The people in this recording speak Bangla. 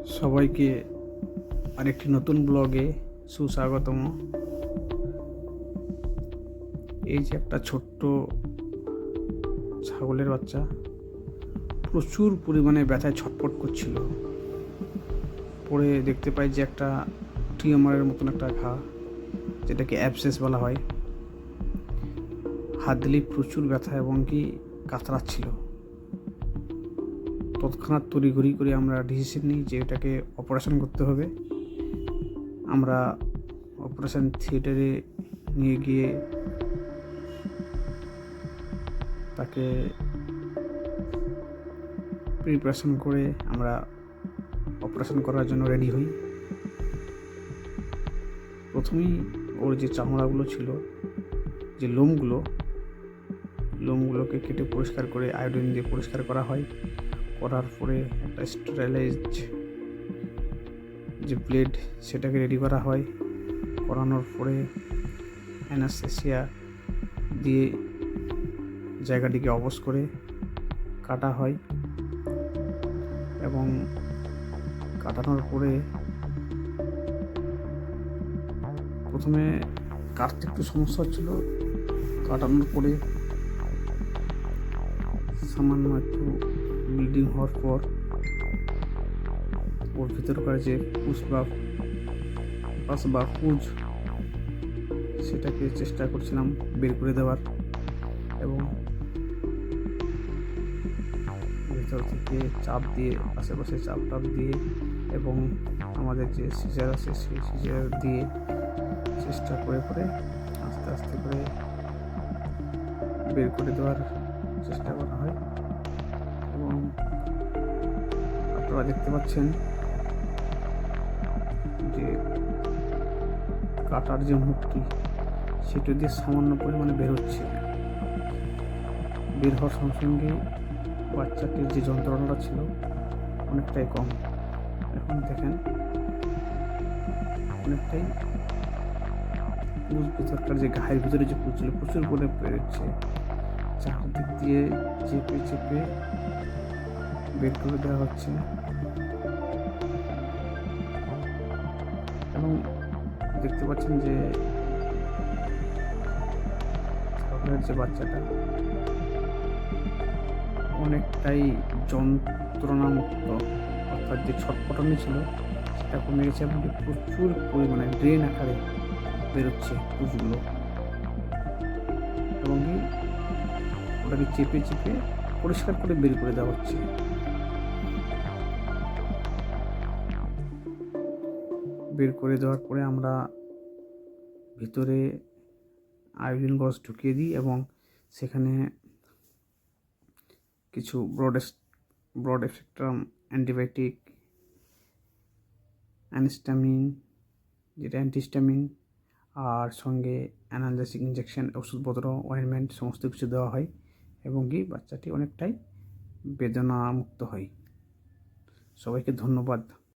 সবাইকে আরেকটি নতুন ব্লগে সুস্বাগতম। এই যে একটা ছোট্ট ছাগলের বাচ্চা প্রচুর পরিমাণে ব্যথায় ছটফট করছিল। পরে দেখতে পাই যে একটা টিউমারের মতন একটা ঘা, যেটাকে অ্যাবসেস বলা হয়। হাত দিলেই প্রচুর ব্যথা এবং কি কাতরাচ্ছিল। তৎক্ষণাৎ তড়িঘড়ি করে আমরা ডিসিশন নিই যে এটাকে অপারেশন করতে হবে। আমরা অপারেশন থিয়েটারে নিয়ে গিয়ে তাকে প্রিপারেশন করে আমরা অপারেশন করার জন্য রেডি হই। প্রথমেই ওর যে চামড়াগুলো ছিল, যে লোমগুলোকে কেটে পরিষ্কার করে আয়োডিন দিয়ে পরিষ্কার করা হয়। করার পরে একটা স্টেরিলাইজড যে ব্লেড, সেটাকে রেডি করা হয়। করানোর পরে অ্যানাস্থেসিয়া দিয়ে জায়গাটিকে অবশ করে কাটা হয় এবং কাটানোর পরে প্রথমে কাটতে একটু সমস্যা হচ্ছিল। কাটানোর পরে সামান্য একটু ব্লিডিং হওয়ার পর ওর ভিতরকার যে পুজ সেটাকে চেষ্টা করছিলাম বের করে দেওয়ার, এবং ভেতর থেকে চাপ দিয়ে, আশেপাশে চাপ দিয়ে এবং আমাদের যে সিজার আছে সেই সিজার দিয়ে চেষ্টা করে আস্তে আস্তে করে বের করে দেওয়ার চেষ্টা করা হয়। এবং আপনারা দেখতে পাচ্ছেন যে কাটার যে মুখটি, সেটা দিয়ে সামান্য পরিমাণে বের হচ্ছে। বের হওয়ার সঙ্গে সঙ্গে বাচ্চাটির যে যন্ত্রণাটা ছিল অনেকটাই কম। এখন দেখেন অনেকটাই পুজ ভিতরকার যে ঘায়ের ভিতরে যে পুজ ছিল প্রচুর করে বেরোচ্ছে। চারদিক দিয়ে চেপে বের করে দেওয়া হচ্ছে। এবং দেখতে পাচ্ছেন যে ছাগলের যে বাচ্চাটা অনেকটাই যন্ত্রণামুক্ত, অর্থাৎ যে ছটফটানি ছিল সেটা কমে গেছে এবং প্রচুর পরিমাণে ড্রেন আকারে বেরোচ্ছে পুজগুলো, এবং ওটাকে চেপে পরিষ্কার করে বের করে দেওয়া হচ্ছে। বের করে দেওয়ার পরে আমরা ভিতরে আয়োডিন গজ ঢুকিয়ে দিই এবং সেখানে কিছু ব্রড স্পেকট্রাম অ্যান্টিবায়োটিক, অ্যান্টিস্টামিন আর সঙ্গে অ্যানালজেসিক ইঞ্জেকশন, ওষুধপত্র, অয়েনমেন্ট সমস্ত কিছু দেওয়া হয় এবং বাচ্চাটি অনেকটাই বেদনামুক্ত হয়। সবাইকে ধন্যবাদ।